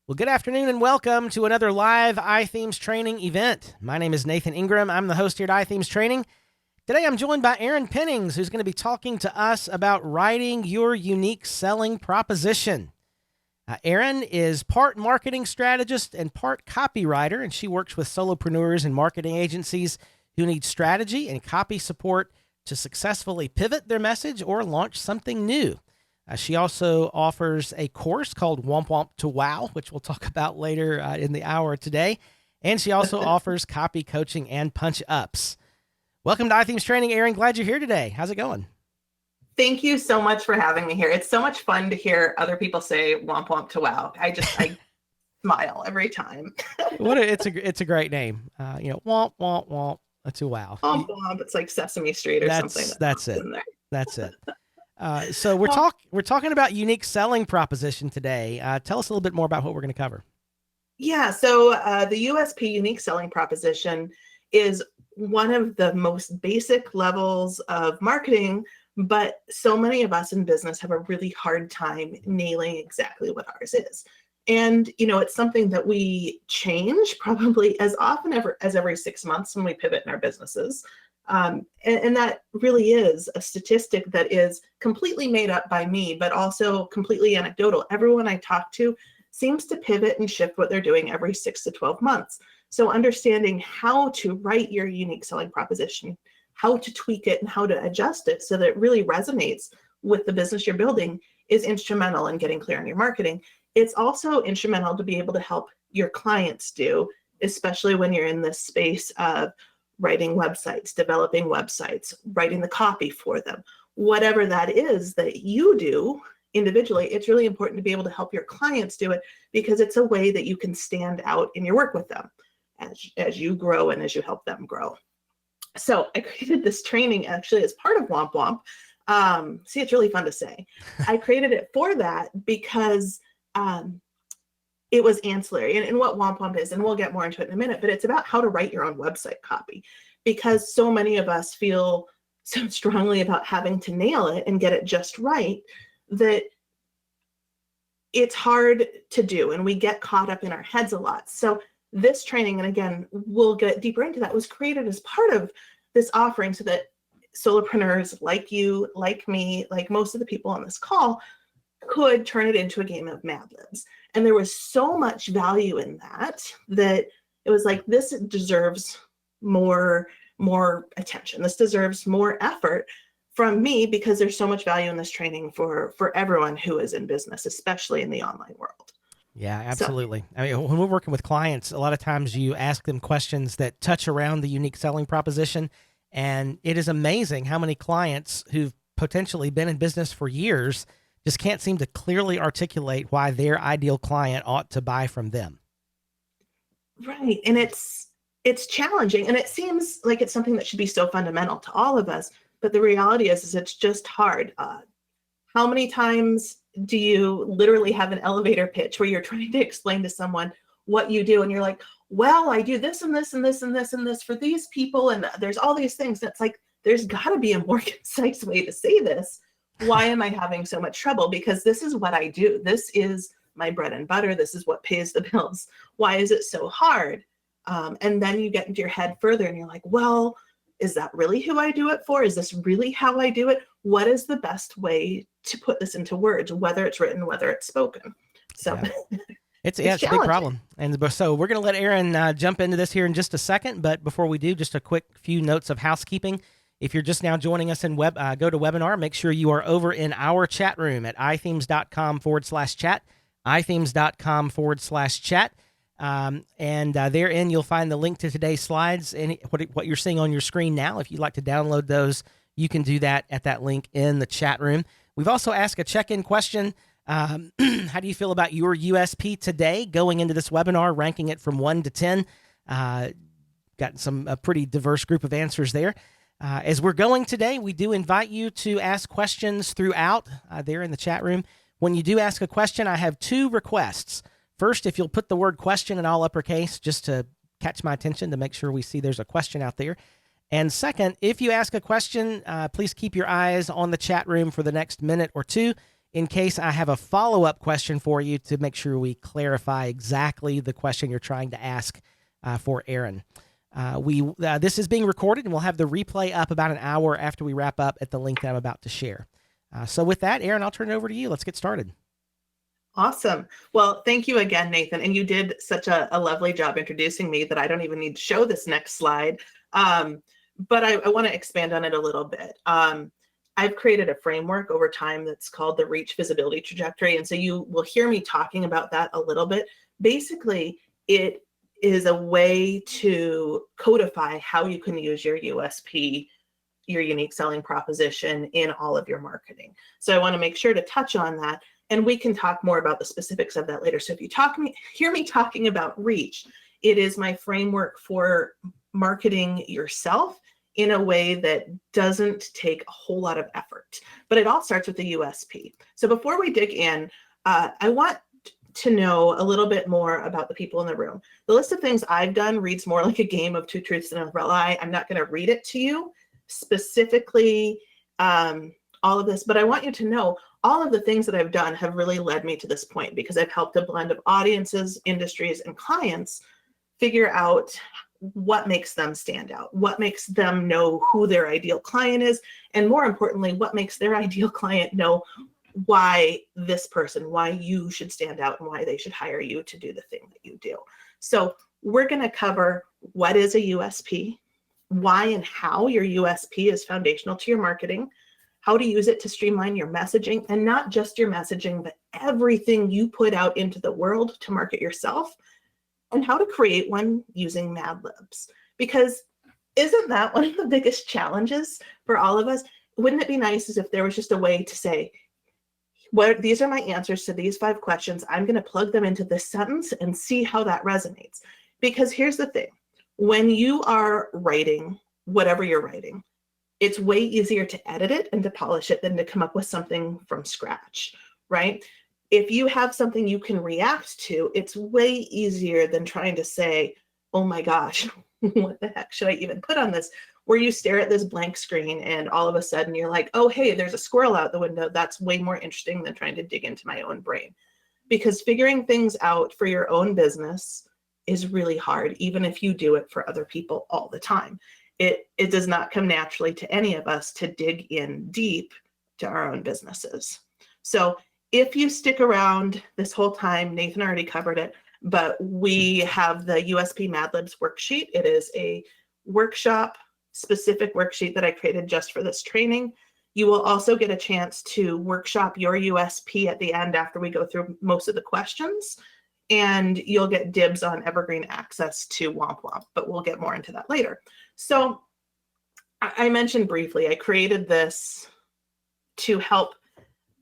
Well, good afternoon and welcome to another live iThemes training event. My name is Nathan Ingram. I'm the host here at iThemes Training. Today I'm joined by Erin Pennings, who's going to be talking to us about writing your unique selling proposition. Erin is part marketing strategist and part copywriter, and she works with solopreneurs and marketing agencies who need strategy and copy support to successfully pivot their message or launch something new. She also offers a course called Womp Womp to Wow, which we'll talk about later in the hour today. And she also offers copy coaching and punch ups. Welcome to iThemes Training, Erin. Glad you're here today. How's it going? Thank you so much for having me here. It's so much fun to hear other people say Womp Womp to Wow. I smile every time. It's a great name. Womp Womp Womp to Wow. Womp Womp. It's like Sesame Street or something. That's it. That's it. So we're talking about unique selling proposition today. Tell us a little bit more about what we're going to cover. Yeah. So the USP unique selling proposition is one of the most basic levels of marketing, but so many of us in business have a really hard time nailing exactly what ours is. And, it's something that we change probably as often as every 6 months when we pivot in our businesses. And that really is a statistic that is completely made up by me, but also completely anecdotal. Everyone I talk to seems to pivot and shift what they're doing every 6 to 12 months. So understanding how to write your unique selling proposition, how to tweak it and how to adjust it so that it really resonates with the business you're building is instrumental in getting clear on your marketing. It's also instrumental to be able to help your clients do, especially when you're in this space of writing websites, developing websites, writing the copy for them, whatever that is that you do individually. It's really important to be able to help your clients do it because it's a way that you can stand out in your work with them as you grow and as you help them grow. So I created this training actually as part of Womp Womp. It's really fun to say. I created it for that because it was ancillary and what Womp Womp is, and we'll get more into it in a minute, but it's about how to write your own website copy because so many of us feel so strongly about having to nail it and get it just right that it's hard to do and we get caught up in our heads a lot. So this training, and again, we'll get deeper into that, was created as part of this offering so that solopreneurs like you, like me, like most of the people on this call could turn it into a game of Mad Libs. And there was so much value in that it was like, this deserves more attention. This deserves more effort from me because there's so much value in this training for everyone who is in business, especially in the online world. Yeah, absolutely. I mean, when we're working with clients, a lot of times you ask them questions that touch around the unique selling proposition. And it is amazing how many clients who've potentially been in business for years just can't seem to clearly articulate why their ideal client ought to buy from them. Right. And it's challenging. And it seems like it's something that should be so fundamental to all of us. But the reality is it's just hard. How many times do you literally have an elevator pitch where you're trying to explain to someone what you do? And you're like, well, I do this and this and this and this and this for these people. And there's all these things. That's like, there's got to be a more concise way to say this. Why am I having so much trouble? Because this is what I do. This is my bread and butter. This is what pays the bills. Why is it so hard? And then you get into your head further and you're like, well, is that really who I do it for? Is this really how I do it? What is the best way to put this into words, whether it's written, whether it's spoken? So yeah. It's a big problem. And so we're going to let Erin jump into this here in just a second. But before we do, just a quick few notes of housekeeping. If you're just now joining us in go to webinar, make sure you are over in our chat room at ithemes.com/chat, ithemes.com/chat. And therein you'll find the link to today's slides and what you're seeing on your screen now. If you'd like to download those, you can do that at that link in the chat room. We've also asked a check-in question. How do you feel about your USP today going into this webinar, ranking it from 1 to 10? Got a pretty diverse group of answers there. As we're going today, we do invite you to ask questions throughout there in the chat room. When you do ask a question, I have 2 requests. First, if you'll put the word question in all uppercase just to catch my attention to make sure we see there's a question out there. And second, if you ask a question, please keep your eyes on the chat room for the next minute or two. in case I have a follow-up question for you to make sure we clarify exactly the question you're trying to ask for Erin. This is being recorded, and we'll have the replay up about an hour after we wrap up at the link that I'm about to share. So with that, Erin, I'll turn it over to you. Let's get started. Awesome. Well, thank you again, Nathan. And you did such a lovely job introducing me that I don't even need to show this next slide. But I want to expand on it a little bit. I've created a framework over time that's called the Reach Visibility Trajectory. And so you will hear me talking about that a little bit. Basically, it is a way to codify how you can use your USP, your unique selling proposition, in all of your marketing. So I want to make sure to touch on that. And we can talk more about the specifics of that later. So if you hear me talking about reach, it is my framework for marketing yourself in a way that doesn't take a whole lot of effort. But it all starts with the USP. So before we dig in, I want to know a little bit more about the people in the room. The list of things I've done reads more like a game of two truths and a lie. I'm not going to read it to you specifically, all of this, but I want you to know all of the things that I've done have really led me to this point, because I've helped a blend of audiences, industries, and clients figure out what makes them stand out, what makes them know who their ideal client is, and more importantly, what makes their ideal client know why you should stand out and why they should hire you to do the thing that you do. So we're going to cover what is a USP, why and how your USP is foundational to your marketing, how to use it to streamline your messaging, and not just your messaging, but everything you put out into the world to market yourself, and how to create one using Mad Libs. Because isn't that one of the biggest challenges for all of us? Wouldn't it be nice as if there was just a way to say, these are my answers to these 5 questions. I'm going to plug them into this sentence and see how that resonates. Because here's the thing. When you are writing whatever you're writing, it's way easier to edit it and to polish it than to come up with something from scratch, right? If you have something you can react to, it's way easier than trying to say, oh my gosh, what the heck should I even put on this? Where you stare at this blank screen and all of a sudden you're like, oh, hey, there's a squirrel out the window. That's way more interesting than trying to dig into my own brain. Because figuring things out for your own business is really hard, even if you do it for other people all the time. It does not come naturally to any of us to dig in deep to our own businesses. So if you stick around this whole time, Nathan already covered it, but we have the Usp Mad Libs Worksheet. It is a workshop specific worksheet that I created just for this training. You will also get a chance to workshop your USP at the end after we go through most of the questions, and you'll get dibs on evergreen access to Womp Womp, but we'll get more into that later. So I mentioned briefly, I created this to help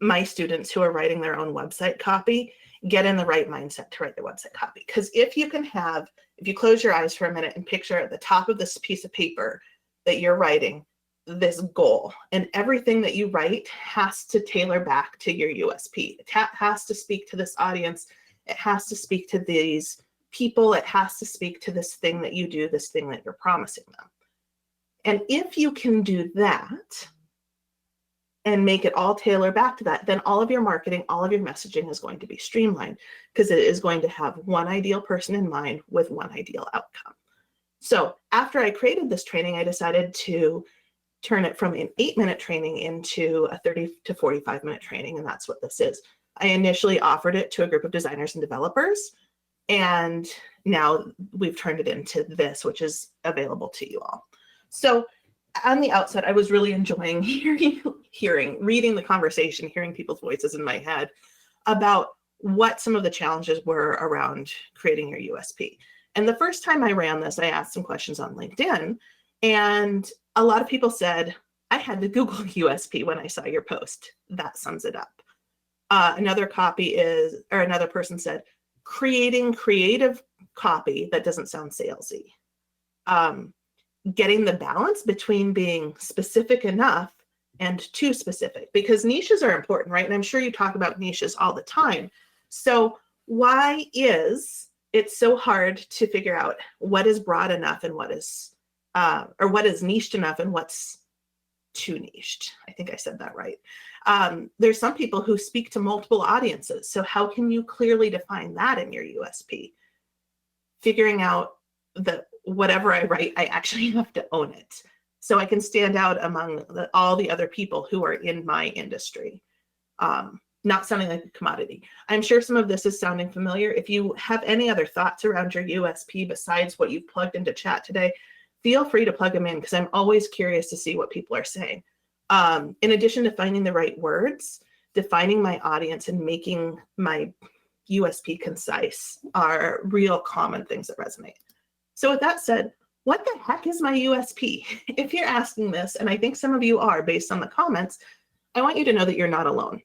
my students who are writing their own website copy get in the right mindset to write their website copy. Because if you close your eyes for a minute and picture at the top of this piece of paper that you're writing this goal, and everything that you write has to tailor back to your USP. It has to speak to this audience. It has to speak to these people. It has to speak to this thing that you do, this thing that you're promising them. And if you can do that and make it all tailor back to that, then all of your marketing, all of your messaging is going to be streamlined, because it is going to have one ideal person in mind with one ideal outcome. So after I created this training, I decided to turn it from an 8-minute training into a 30 to 45-minute training, and that's what this is. I initially offered it to a group of designers and developers, and now we've turned it into this, which is available to you all. So on the outset, I was really enjoying reading the conversation, hearing people's voices in my head about what some of the challenges were around creating your USP. And the first time I ran this, I asked some questions on LinkedIn, and a lot of people said, I had to Google USP when I saw your post. That sums it up. Another person said, creating creative copy that doesn't sound salesy. Getting the balance between being specific enough and too specific, because niches are important, right? And I'm sure you talk about niches all the time. So why is it so hard to figure out what is broad enough and what is niched enough and what's too niched? I think I said that right. There's some people who speak to multiple audiences. So how can you clearly define that in your USP? Figuring out that whatever I write, I actually have to own it. So I can stand out among all the other people who are in my industry. Not sounding like a commodity. I'm sure some of this is sounding familiar. If you have any other thoughts around your USP besides what you've plugged into chat today, feel free to plug them in because I'm always curious to see what people are saying. In addition to finding the right words, defining my audience and making my USP concise are real common things that resonate. So with that said, what the heck is my USP? If you're asking this, and I think some of you are based on the comments, I want you to know that you're not alone.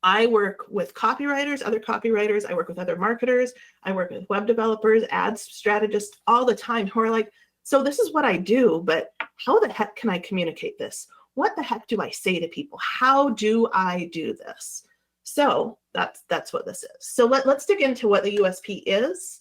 I work with copywriters, other copywriters. I work with other marketers. I work with web developers, ads strategists all the time who are like, so this is what I do, but how the heck can I communicate this? What the heck do I say to people? How do I do this? So that's what this is. So let's dig into what the USP is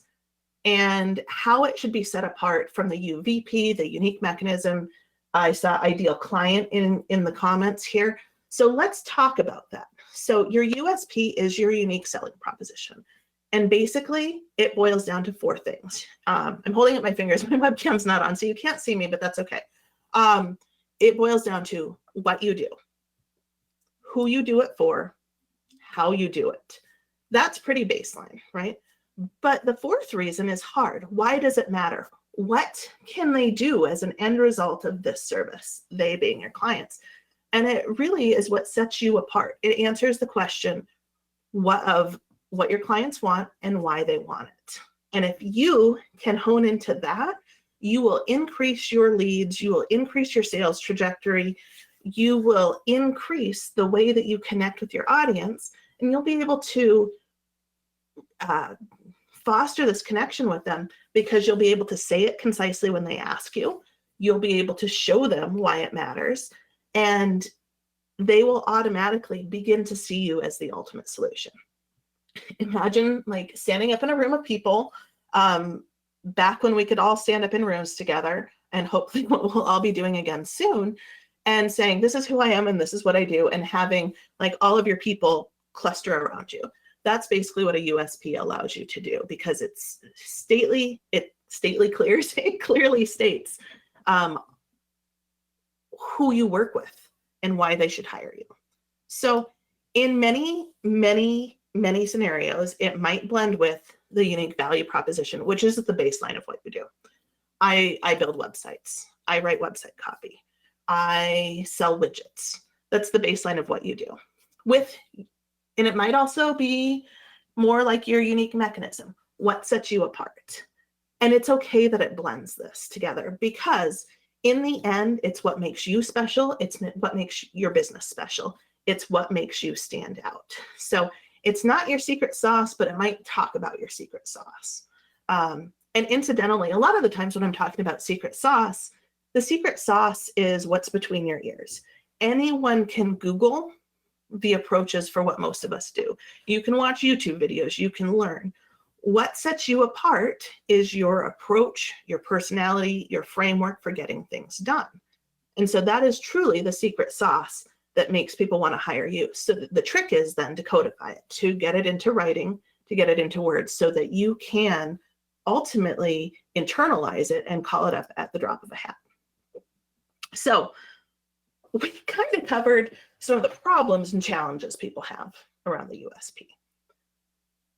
and how it should be set apart from the UVP, the unique mechanism. I saw ideal client in the comments here. So let's talk about that. So your USP is your unique selling proposition. And basically, it boils down to 4 things. I'm holding up my fingers. My webcam's not on, so you can't see me, but that's okay. It boils down to what you do, who you do it for, how you do it. That's pretty baseline, right? But the 4th reason is hard. Why does it matter? What can they do as an end result of this service, they being your clients? And it really is what sets you apart. It answers the question what your clients want and why they want it. And if you can hone into that, you will increase your leads, you will increase your sales trajectory, you will increase the way that you connect with your audience, and you'll be able to foster this connection with them because you'll be able to say it concisely when they ask you. You'll be able to show them why it matters. And they will automatically begin to see you as the ultimate solution. Imagine like standing up in a room of people back when we could all stand up in rooms together, and hopefully what we'll all be doing again soon, and saying, this is who I am and this is what I do, and having like all of your people cluster around you. That's basically what a USP allows you to do because it clearly states who you work with and why they should hire you. So in many, many, many scenarios, it might blend with the unique value proposition, which is the baseline of what you do. I build websites. I write website copy. I sell widgets. That's the baseline of what you do. And it might also be more like your unique mechanism. What sets you apart? And it's okay that it blends this together because in the end, it's what makes you special. It's what makes your business special. It's what makes you stand out. So it's not your secret sauce, but it might talk about your secret sauce. And incidentally, a lot of the times when I'm talking about secret sauce, the secret sauce is what's between your ears. Anyone can Google the approaches for what most of us do. You can watch YouTube videos, you can learn. What sets you apart is your approach, your personality, your framework for getting things done. And so that is truly the secret sauce that makes people want to hire you. So the trick is then to codify it, to get it into writing, to get it into words so that you can ultimately internalize it and call it up at the drop of a hat. So we kind of covered some of the problems and challenges people have around the USP.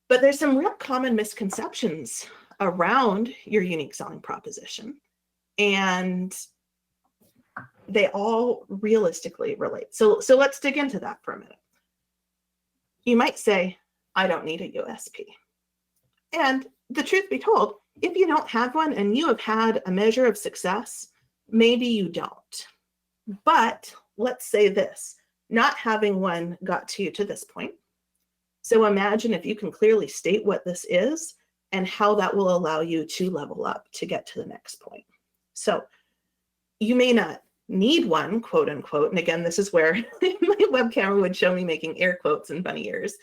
But there's some real common misconceptions around your unique selling proposition, and they all realistically relate. So let's dig into that for a minute. You might say, I don't need a USP. And the truth be told, if you don't have one and you have had a measure of success, maybe you don't. But let's say this, not having one got to you to this point. So imagine if you can clearly state what this is and how that will allow you to level up to get to the next point. So you may not need one, quote unquote. And again, this is where my web camera would show me making air quotes and bunny ears.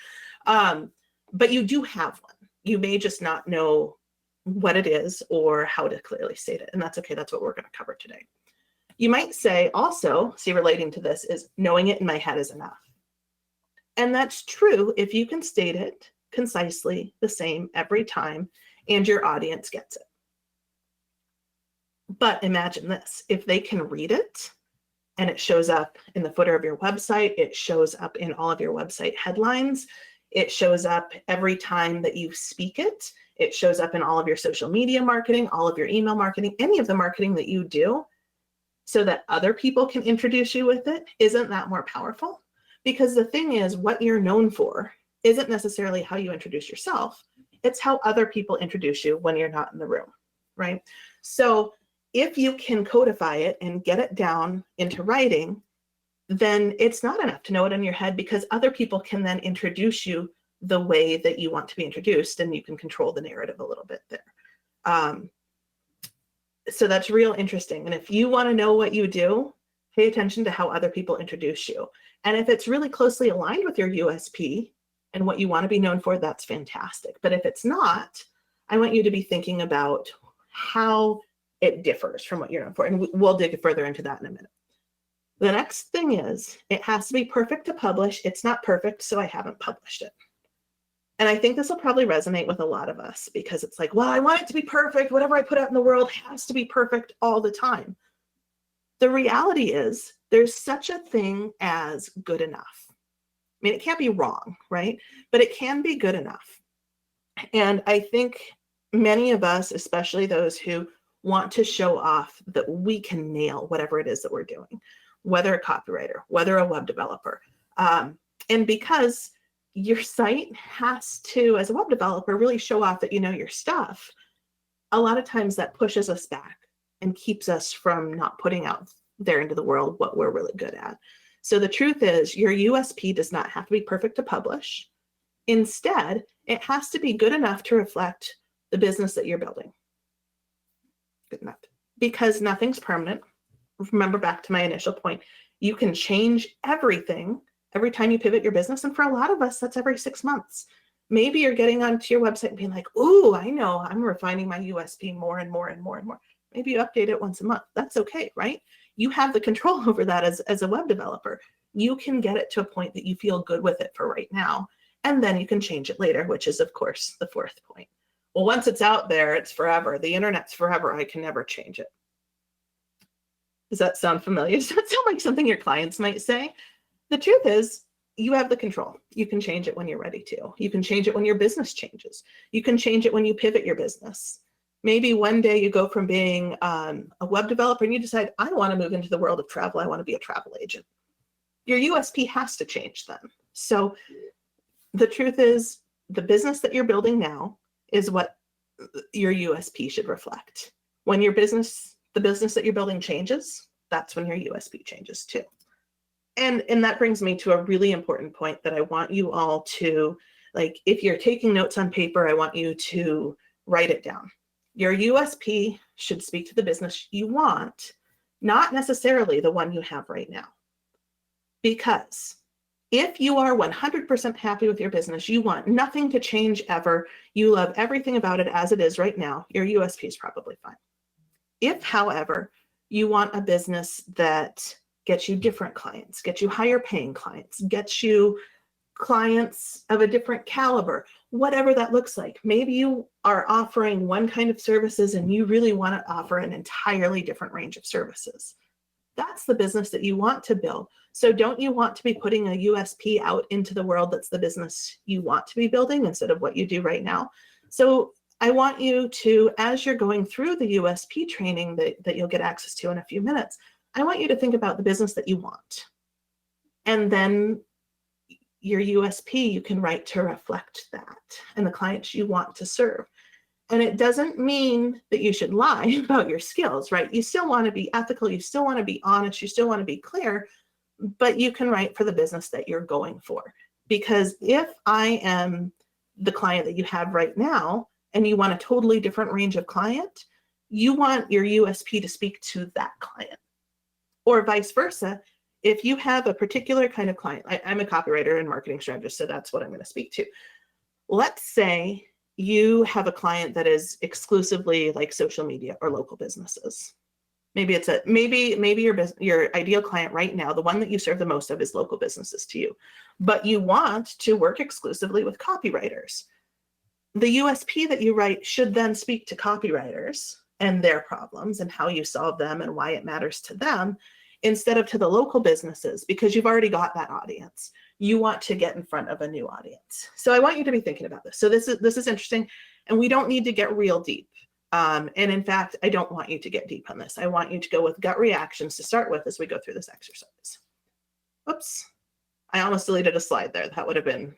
But you do have one. You may just not know what it is or how to clearly state it. And that's okay. That's what we're going to cover today. You might say also, see, relating to this is knowing it in my head is enough. And that's true if you can state it concisely the same every time and your audience gets it. But imagine this, if they can read it and it shows up in the footer of your website, it shows up in all of your website headlines, it shows up every time that you speak it, it shows up in all of your social media marketing, all of your email marketing, any of the marketing that you do, so that other people can introduce you with it, isn't that more powerful? Because the thing is, what you're known for isn't necessarily how you introduce yourself, it's how other people introduce you when you're not in the room, right? So if you can codify it and get it down into writing, then it's not enough to know it in your head, because other people can then introduce you the way that you want to be introduced, and you can control the narrative a little bit there. So that's real interesting. And if you want to know what you do, pay attention to how other people introduce you. And if it's really closely aligned with your USP and what you want to be known for, that's fantastic. But if it's not, I want you to be thinking about how it differs from what you're known for. And we'll dig further into that in a minute. The next thing is, it has to be perfect to publish. It's not perfect, so I haven't published it. And I think this will probably resonate with a lot of us, because it's like, well, I want it to be perfect. Whatever I put out in the world has to be perfect all the time. The reality is, there's such a thing as good enough. I mean, it can't be wrong, right? But it can be good enough. And I think many of us, especially those who want to show off that we can nail whatever it is that we're doing, whether a copywriter, whether a web developer, and because your site has to, as a web developer, really show off that you know your stuff, a lot of times that pushes us back and keeps us from not putting out there into the world what we're really good at. So the truth is, your USP does not have to be perfect to publish. Instead, it has to be good enough to reflect the business that you're building. Good enough. Because nothing's permanent. Remember back to my initial point, you can change everything every time you pivot your business. And for a lot of us, that's every 6 months. Maybe you're getting onto your website and being like, ooh, I know, I'm refining my USP more and more and more and more. Maybe you update it once a month. That's okay, right? You have the control over that as a web developer. You can get it to a point that you feel good with it for right now. And then you can change it later, which is, of course, the fourth point. Well, once it's out there, it's forever. The internet's forever. I can never change it. Does that sound familiar? Does that sound like something your clients might say? The truth is, you have the control. You can change it when you're ready to. You can change it when your business changes. You can change it when you pivot your business. Maybe one day you go from being a web developer and you decide, I want to move into the world of travel. I want to be a travel agent. Your USP has to change then. So the truth is, the business that you're building now is what your USP should reflect. When your business, the business that you're building changes, that's when your USP changes too. And that brings me to a really important point that I want you all to, like, if you're taking notes on paper, I want you to write it down. Your USP should speak to the business you want, not necessarily the one you have right now. Because if you are 100% happy with your business, you want nothing to change ever, you love everything about it as it is right now, your USP is probably fine. If, however, you want a business that gets you different clients, gets you higher paying clients, gets you clients of a different caliber, whatever that looks like. Maybe you are offering one kind of services and you really want to offer an entirely different range of services. That's the business that you want to build. So don't you want to be putting a USP out into the world that's the business you want to be building instead of what you do right now? So I want you to, as you're going through the USP training that you'll get access to in a few minutes, I want you to think about the business that you want. And then your USP, you can write to reflect that and the clients you want to serve. And it doesn't mean that you should lie about your skills, right? You still want to be ethical. You still want to be honest. You still want to be clear, but you can write for the business that you're going for. Because if I am the client that you have right now, and you want a totally different range of client, you want your USP to speak to that client. Or vice versa, if you have a particular kind of client, I'm a copywriter and marketing strategist, so that's what I'm going to speak to. Let's say you have a client that is exclusively like social media or local businesses. Maybe it's maybe your ideal client right now, the one that you serve the most of, is local businesses to you, but you want to work exclusively with copywriters. The USP that you write should then speak to copywriters and their problems and how you solve them and why it matters to them, instead of to the local businesses, because you've already got that audience. You want to get in front of a new audience. So I want you to be thinking about this. So this is interesting, and we don't need to get real deep. And in fact, I don't want you to get deep on this. I want you to go with gut reactions to start with as we go through this exercise. Oops, I almost deleted a slide there. That would have been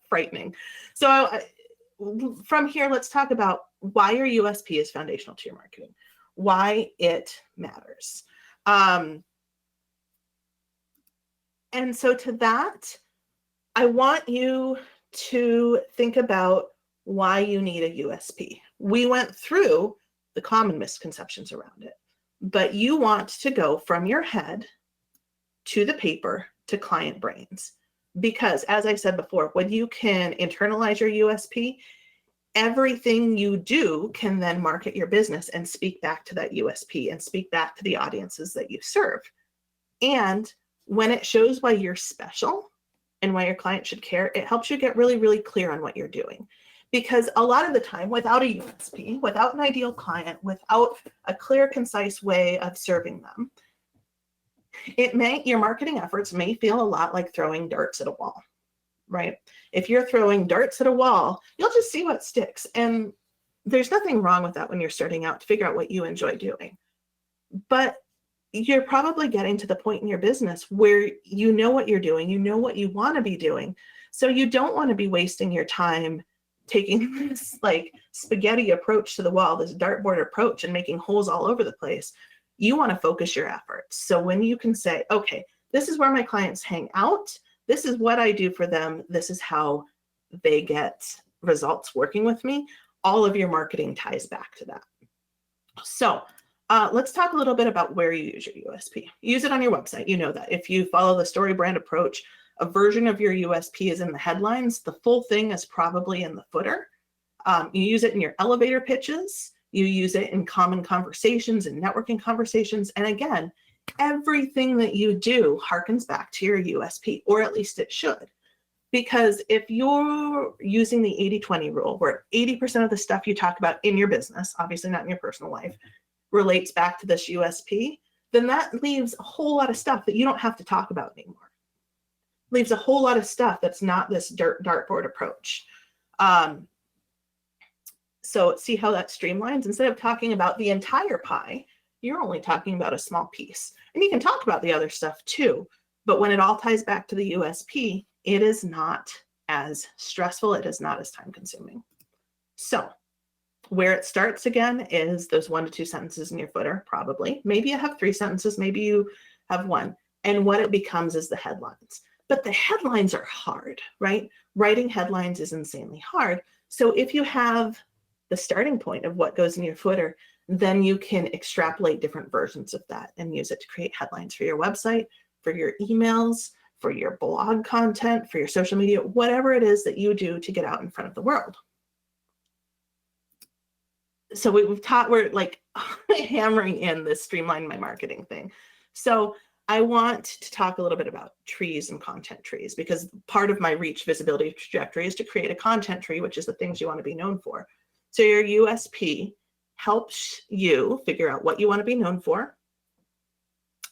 frightening. So from here, let's talk about why your USP is foundational to your marketing, why it matters. And so to that, I want you to think about why you need a USP. We went through the common misconceptions around it, but you want to go from your head to the paper to client brains. Because as I said before, when you can internalize your USP, everything you do can then market your business and speak back to that USP and speak back to the audiences that you serve. And when it shows why you're special and why your client should care, it helps you get really, really clear on what you're doing. Because a lot of the time, without a USP, without an ideal client, without a clear, concise way of serving them, your marketing efforts may feel a lot like throwing darts at a wall, right? If you're throwing darts at a wall, you'll just see what sticks. And there's nothing wrong with that when you're starting out, to figure out what you enjoy doing. But you're probably getting to the point in your business where you know what you're doing, you know what you want to be doing. So you don't want to be wasting your time taking this like spaghetti approach to the wall, this dartboard approach, and making holes all over the place. You want to focus your efforts. So when you can say, okay, this is where my clients hang out, this is what I do for them, this is how they get results working with me, all of your marketing ties back to that. So let's talk a little bit about where you use your USP. Use it on your website. You know that. If you follow the story brand approach, a version of your USP is in the headlines. The full thing is probably in the footer. You use it in your elevator pitches. You use it in common conversations and networking conversations. And again, everything that you do harkens back to your USP, or at least it should. Because if you're using the 80-20 rule, where 80% of the stuff you talk about in your business, obviously not in your personal life, relates back to this USP, then that leaves a whole lot of stuff that you don't have to talk about anymore. Leaves a whole lot of stuff that's not this dartboard approach. So see how that streamlines? Instead of talking about the entire pie, you're only talking about a small piece. And you can talk about the other stuff too, but when it all ties back to the USP, it is not as stressful, it is not as time consuming. So where it starts again is those 1 to 2 sentences in your footer, probably. Maybe you have 3 sentences, maybe you have 1. And what it becomes is the headlines. But the headlines are hard, right? Writing headlines is insanely hard. So if you have the starting point of what goes in your footer, then you can extrapolate different versions of that and use it to create headlines for your website, for your emails, for your blog content, for your social media, whatever it is that you do to get out in front of the world. So we're like hammering in this streamline my marketing thing. So I want to talk a little bit about trees and content trees, because part of my reach, visibility, trajectory is to create a content tree, which is the things you want to be known for. So your USP helps you figure out what you want to be known for,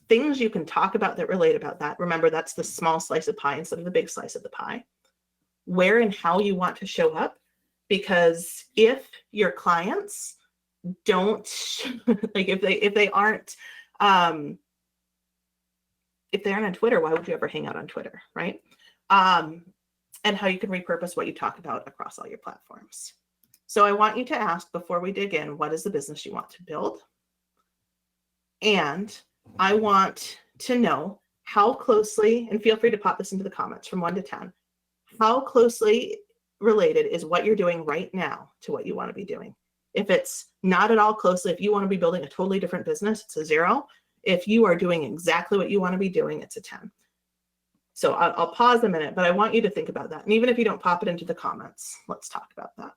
things you can talk about that relate about that. Remember, that's the small slice of pie instead of the big slice of the pie. Where and how you want to show up, because if your clients don't like, if they aren't on Twitter, why would you ever hang out on Twitter, right? And how you can repurpose what you talk about across all your platforms. So I want you to ask, before we dig in, what is the business you want to build? And I want to know how closely, and feel free to pop this into the comments from 1 to 10, how closely related is what you're doing right now to what you want to be doing? If it's not at all closely, if you want to be building a totally different business, it's a 0. If you are doing exactly what you want to be doing, it's a 10. So I'll pause a minute, but I want you to think about that. And even if you don't pop it into the comments, let's talk about that.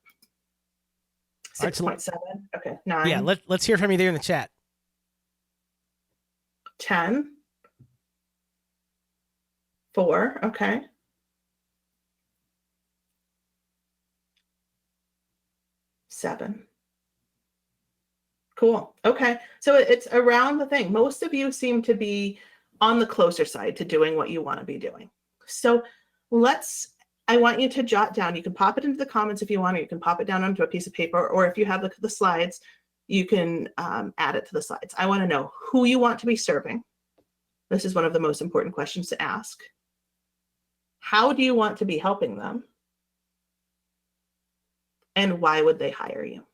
6.7. Okay, 9. Yeah, let's hear from you there in the chat. 10, 4, okay. 7. Cool. Okay. So it's around the thing. Most of you seem to be on the closer side to doing what you want to be doing. So I want you to jot down. You can pop it into the comments if you want, or you can pop it down onto a piece of paper, or if you have the slides, you can add it to the slides. I want to know who you want to be serving. This is one of the most important questions to ask. How do you want to be helping them? And why would they hire you?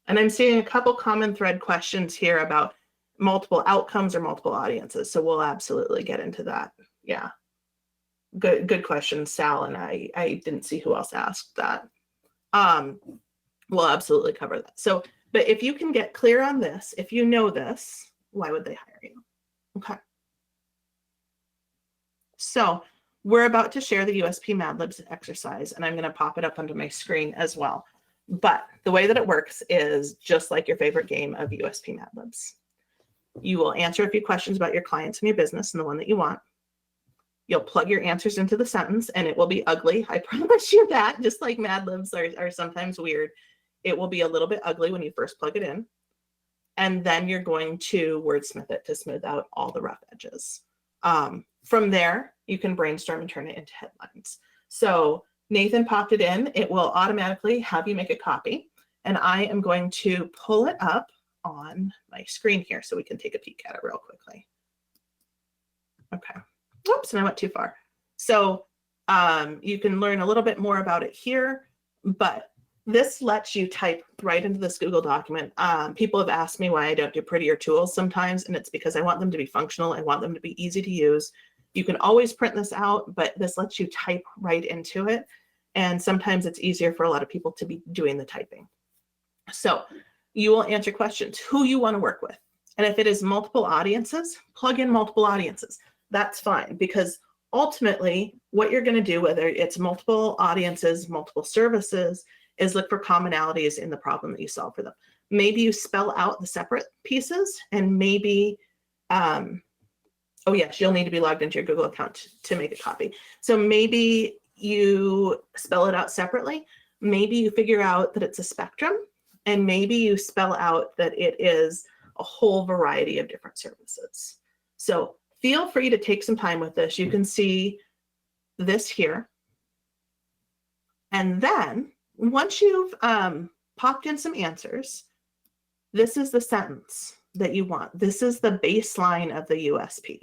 And I'm seeing a couple common thread questions here about multiple outcomes or multiple audiences. So we'll absolutely get into that. Yeah. Good question, Sal. And I didn't see who else asked that. We'll absolutely cover that. So, but if you can get clear on this, if you know this, why would they hire you? Okay. So we're about to share the Usp Mad Libs exercise, and I'm going to pop it up onto my screen as well. But the way that it works is just like your favorite game of Usp Mad Libs. You will answer a few questions about your clients and your business and the one that you want. You'll plug your answers into the sentence, and it will be ugly. I promise you that. Just like Mad Libs are sometimes weird, it will be a little bit ugly when you first plug it in. And then you're going to wordsmith it to smooth out all the rough edges. From there, you can brainstorm and turn it into headlines. So Nathan popped it in. It will automatically have you make a copy. And I am going to pull it up on my screen here so we can take a peek at it real quickly. Okay. Oops, and I went too far. So you can learn a little bit more about it here, but this lets you type right into this Google document. People have asked me why I don't do prettier tools sometimes, and it's because I want them to be functional. I want them to be easy to use. You can always print this out, but this lets you type right into it. And sometimes it's easier for a lot of people to be doing the typing. So you will answer questions, who you want to work with. And if it is multiple audiences, plug in multiple audiences. That's fine, because ultimately what you're going to do, whether it's multiple audiences, multiple services, is look for commonalities in the problem that you solve for them. Maybe you spell out the separate pieces, and maybe, oh yes, you'll need to be logged into your Google account to make a copy. So maybe you spell it out separately. Maybe you figure out that it's a spectrum, and maybe you spell out that it is a whole variety of different services. So feel free to take some time with this. You can see this here. And then once you've popped in some answers, this is the sentence that you want. This is the baseline of the USP.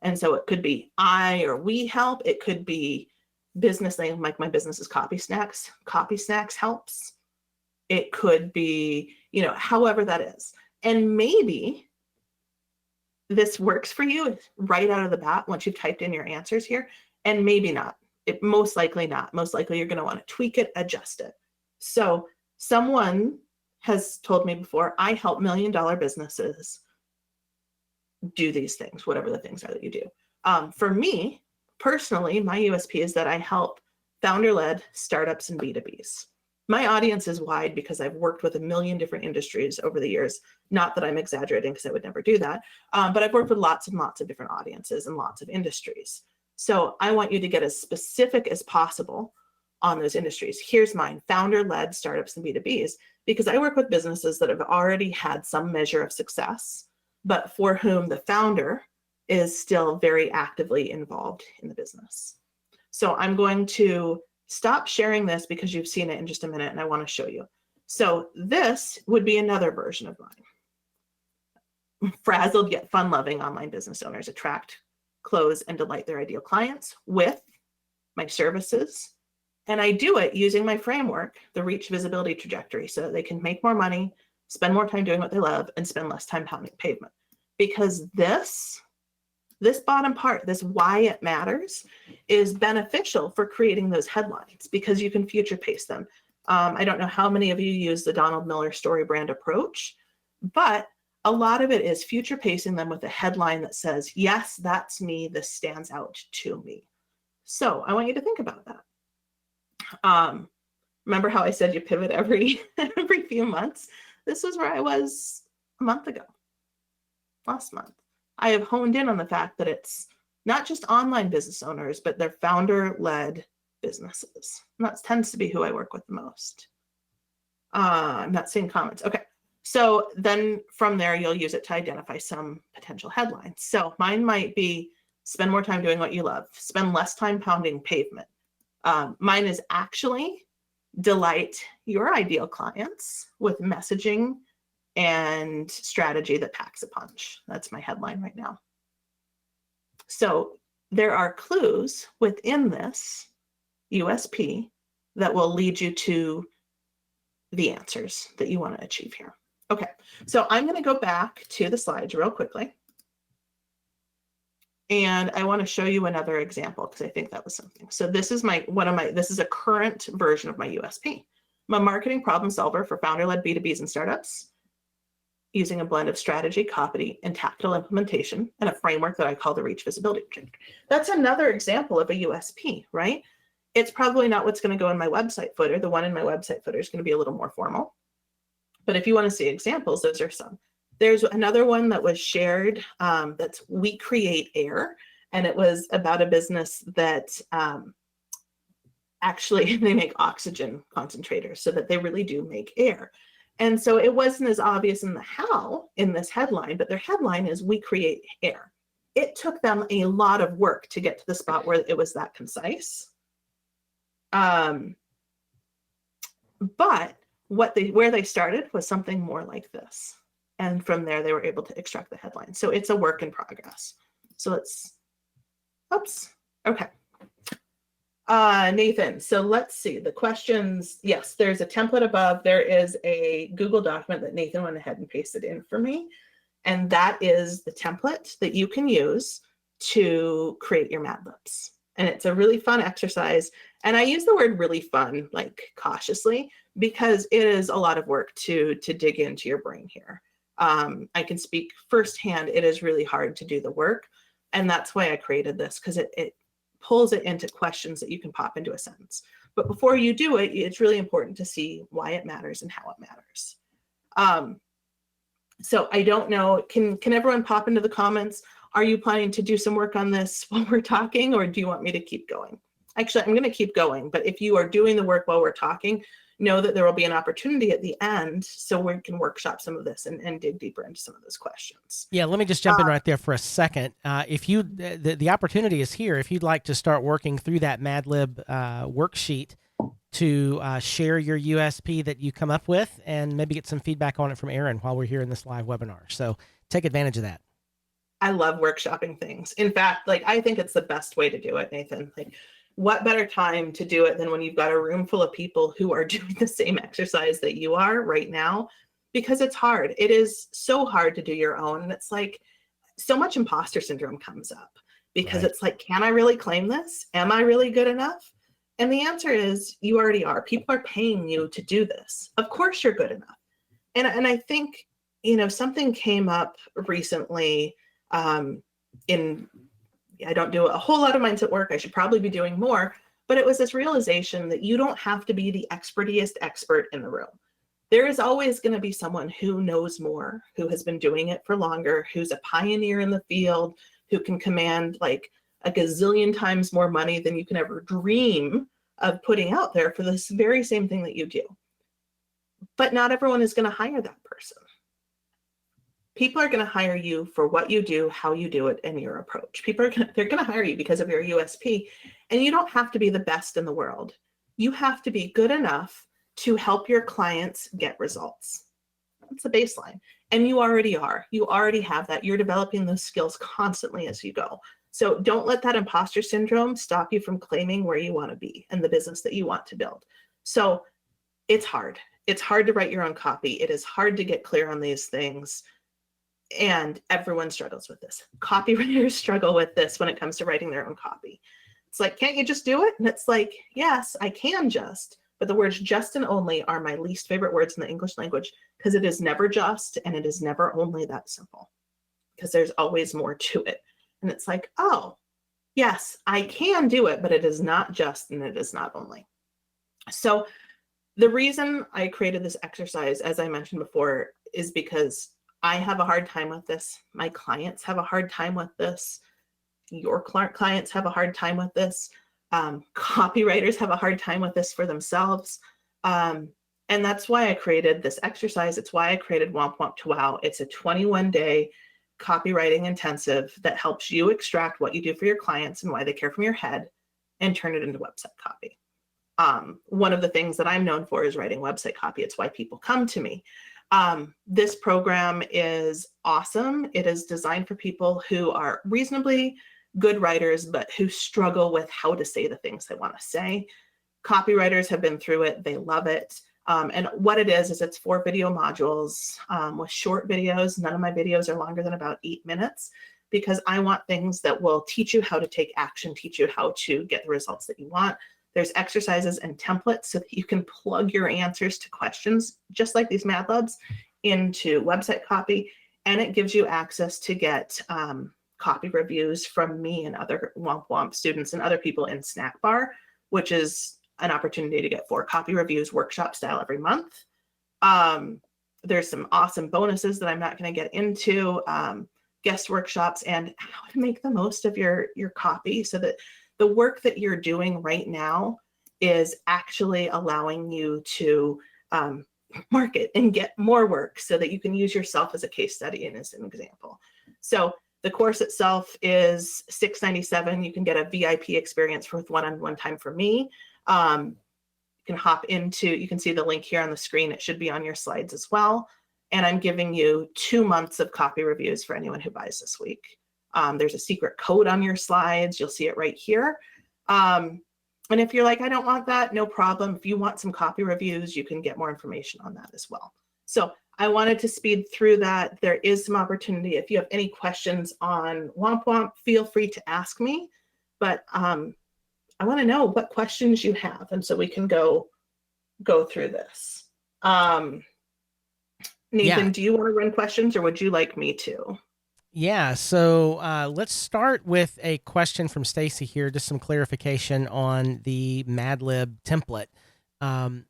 And so it could be I or we help. It could be business name, like my business is Copy Snacks. Copy Snacks helps. It could be, however that is. And maybe this works for you right out of the bat once you've typed in your answers here, and maybe not. It most likely not. Most likely you're going to want to tweak it, adjust it. So someone has told me before, I help $1 million businesses do these things, whatever the things are that you do. For me, personally, my USP is that I help founder-led startups and B2Bs. My audience is wide because I've worked with 1 million different industries over the years. Not that I'm exaggerating, because I would never do that, but I've worked with lots and lots of different audiences and lots of industries. So I want you to get as specific as possible on those industries. Here's mine, founder-led startups and B2Bs, because I work with businesses that have already had some measure of success, but for whom the founder is still very actively involved in the business. So I'm going to stop sharing this because you've seen it in just a minute, and I want to show you. So this would be another version of mine. Frazzled yet fun-loving online business owners attract, close, and delight their ideal clients with my services. And I do it using my framework, the reach visibility trajectory, so that they can make more money, spend more time doing what they love, and spend less time pounding pavement. Because this bottom part, this why it matters, is beneficial for creating those headlines, because you can future paste them. I don't know how many of you use the Donald Miller story brand approach, but a lot of it is future pasting them with a headline that says, yes, that's me, this stands out to me. So I want you to think about that. Remember how I said you pivot every few months? This was where I was a month ago. last month. I have honed in on the fact that it's not just online business owners, but they're founder-led businesses. And that tends to be who I work with the most. I'm not seeing comments. Okay. So then from there, you'll use it to identify some potential headlines. So mine might be spend more time doing what you love, spend less time pounding pavement. Mine is actually delight your ideal clients with messaging and strategy that packs a punch. That's my headline right now. So there are clues within this USP that will lead you to the answers that you want to achieve here. Okay, so I'm going to go back to the slides real quickly. And I want to show you another example because I think that was something. So this is this is a current version of my USP. I'm a marketing problem solver for founder-led B2Bs and startups using a blend of strategy, copy, and tactile implementation and a framework that I call the Reach Visibility Project. That's another example of a USP, right? It's probably not what's going to go in my website footer. The one in my website footer is going to be a little more formal. But if you want to see examples, those are some. There's another one that was shared that's We Create Air. And it was about a business that actually they make oxygen concentrators so that they really do make air. And so it wasn't as obvious in the how in this headline, but their headline is We Create Air. It took them a lot of work to get to the spot where it was that concise. But where they started was something more like this. And from there, they were able to extract the headline. So it's a work in progress. So okay. Nathan, so let's see the questions. Yes, there's a template above. There is a Google document that Nathan went ahead and pasted in for me. And that is the template that you can use to create your Mad Libs. And it's a really fun exercise. And I use the word really fun, like cautiously, because it is a lot of work to dig into your brain here. I can speak firsthand. It is really hard to do the work. And that's why I created this, because it pulls it into questions that you can pop into a sentence. But before you do it, it's really important to see why it matters and how it matters. So I don't know, can everyone pop into the comments? Are you planning to do some work on this while we're talking, or do you want me to keep going? Actually, I'm going to keep going, but if you are doing the work while we're talking, know that there will be an opportunity at the end so we can workshop some of this and dig deeper into some of those questions. Yeah, let me just jump in right there for a second. If you, the opportunity is here, if you'd like to start working through that Mad Lib worksheet to share your USP that you come up with and maybe get some feedback on it from Erin while we're here in this live webinar. So take advantage of that. I love workshopping things. In fact, I think it's the best way to do it, Nathan. What better time to do it than when you've got a room full of people who are doing the same exercise that you are right now? Because it's hard. It is so hard to do your own. And it's so much imposter syndrome comes up because It's can I really claim this? Am I really good enough? And the answer is you already are. People are paying you to do this. Of course you're good enough. And I think, something came up recently I don't do a whole lot of mindset work. I should probably be doing more, but it was this realization that you don't have to be the expertiest expert in the room. There is always going to be someone who knows more, who has been doing it for longer, who's a pioneer in the field, who can command a gazillion times more money than you can ever dream of putting out there for this very same thing that you do. But not everyone is going to hire that person. People are going to hire you for what you do, how you do it, and your approach. They're going to hire you because of your USP. And you don't have to be the best in the world. You have to be good enough to help your clients get results. That's the baseline. And you already are. You already have that. You're developing those skills constantly as you go. So don't let that imposter syndrome stop you from claiming where you want to be and the business that you want to build. So it's hard. It's hard to write your own copy. It is hard to get clear on these things. And everyone struggles with this. Copywriters struggle with this when it comes to writing their own copy. It's can't you just do it? And it's yes, I can just, but the words just and only are my least favorite words in the English language because it is never just and it is never only that simple because there's always more to it. And it's oh, yes, I can do it, but it is not just and it is not only. So the reason I created this exercise, as I mentioned before, is because I have a hard time with this. My clients have a hard time with this. Your clients have a hard time with this. Copywriters have a hard time with this for themselves. And that's why I created this exercise. It's why I created Womp Womp to Wow. It's a 21-day copywriting intensive that helps you extract what you do for your clients and why they care from your head and turn it into website copy. One of the things that I'm known for is writing website copy. It's why people come to me. This program is awesome. It is designed for people who are reasonably good writers, but who struggle with how to say the things they want to say. Copywriters have been through it. They love it. And what it is it's 4 video modules with short videos. None of my videos are longer than about 8 minutes because I want things that will teach you how to take action, teach you how to get the results that you want. There's exercises and templates so that you can plug your answers to questions, just like these Mad Libs, into website copy. And it gives you access to get copy reviews from me and other Womp Womp students and other people in Snack Bar, which is an opportunity to get 4 copy reviews workshop style every month. There's some awesome bonuses that I'm not going to get into, guest workshops, and how to make the most of your copy so that the work that you're doing right now is actually allowing you to market and get more work so that you can use yourself as a case study and as an example. So the course itself is $697. You can get a VIP experience with one-on-one time for me. You can hop into, you can see the link here on the screen. It should be on your slides as well. And I'm giving you 2 months of copy reviews for anyone who buys this week. There's a secret code on your slides. You'll see it right here. And if you're like, I don't want that, no problem. If you want some copy reviews, you can get more information on that as well. So I wanted to speed through that. There is some opportunity. If you have any questions on Womp Womp, feel free to ask me. But I want to know what questions you have, and so we can go through this. Nathan, do you want to run questions, or would you like me to? Yeah, so let's start with a question from Stacy here, just some clarification on the Mad Lib template. Can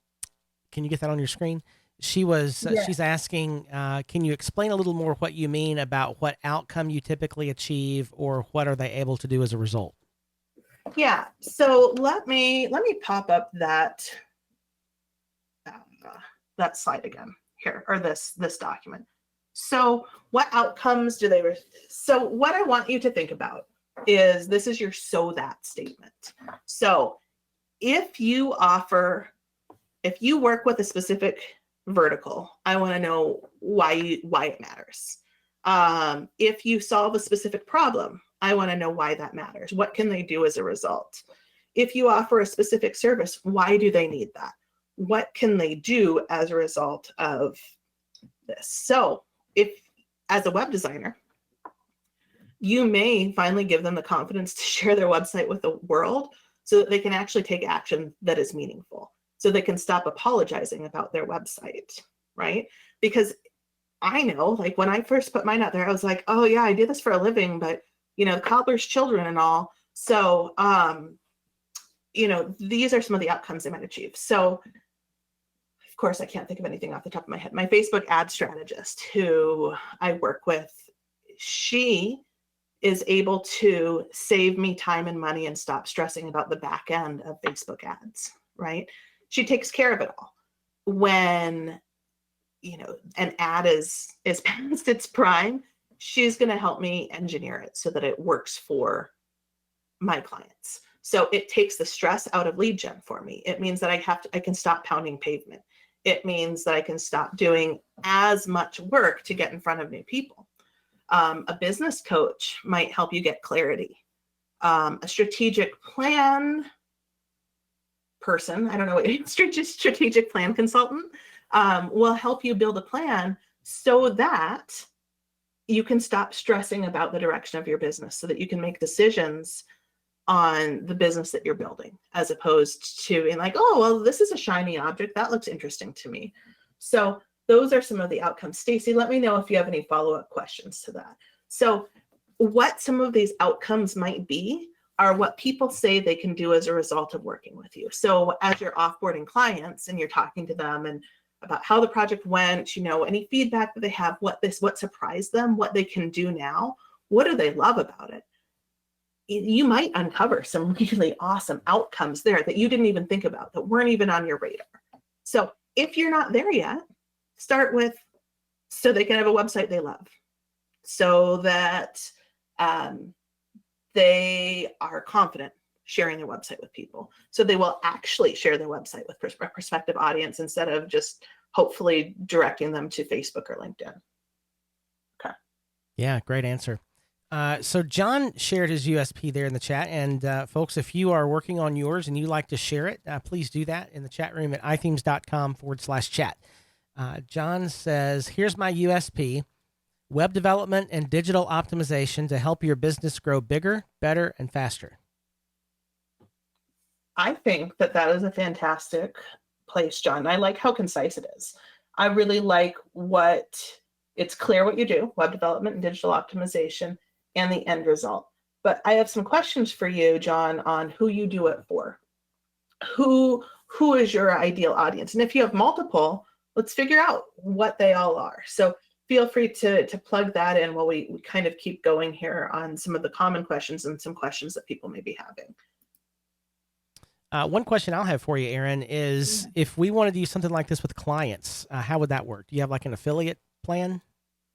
you get that on your screen? She's asking, can you explain a little more what you mean about what outcome you typically achieve, or what are they able to do as a result? Yeah, so let me pop up that slide again here, or this document. So what outcomes do they, so what I want you to think about is this is your so that statement. So if you work with a specific vertical, I want to know why it matters. If you solve a specific problem, I want to know why that matters. What can they do as a result? If you offer a specific service, why do they need that? What can they do as a result of this? So if, as a web designer, you may finally give them the confidence to share their website with the world so that they can actually take action that is meaningful, so they can stop apologizing about their website, right? Because I know, like when I first put mine out there, I was like, oh yeah, I do this for a living, but you know, cobbler's children and all. So, you know, these are some of the outcomes they might achieve. So of course, I can't think of anything off the top of my head. My Facebook ad strategist who I work with, she is able to save me time and money and stop stressing about the back end of Facebook ads, right? She takes care of it all. When, you know, an ad is past its prime, she's going to help me engineer it so that it works for my clients. So it takes the stress out of lead gen for me. It means that I can stop pounding pavement. It means that I can stop doing as much work to get in front of new people. A business coach might help you get clarity. A strategic plan person, I don't know what strategic plan consultant, will help you build a plan so that you can stop stressing about the direction of your business, so that you can make decisions on the business that you're building, as opposed to being like, oh, well, this is a shiny object. That looks interesting to me. So those are some of the outcomes. Stacy, let me know if you have any follow-up questions to that. So what some of these outcomes might be are what people say they can do as a result of working with you. So as you're offboarding clients and you're talking to them and about how the project went, any feedback that they have, what surprised them, what they can do now, what do they love about it. You might uncover some really awesome outcomes there that you didn't even think about, that weren't even on your radar. So if you're not there yet, start with, so they can have a website they love, so that they are confident sharing their website with people. So they will actually share their website with a prospective audience instead of just hopefully directing them to Facebook or LinkedIn. Okay. Yeah, great answer. So John shared his USP there in the chat. And folks, if you are working on yours and you like to share it, please do that in the chat room at ithemes.com/chat. John says, here's my USP: web development and digital optimization to help your business grow bigger, better, and faster. I think that is a fantastic place, John. I like how concise it is. I really like it's clear what you do: web development and digital optimization, and the end result. But I have some questions for you, John, on who you do it for. Who is your ideal audience? And if you have multiple, let's figure out what they all are. So feel free to plug that in while we kind of keep going here on some of the common questions and some questions that people may be having. One question I'll have for you, Erin, is if we want to do something like this with clients, how would that work? Do you have like an affiliate plan?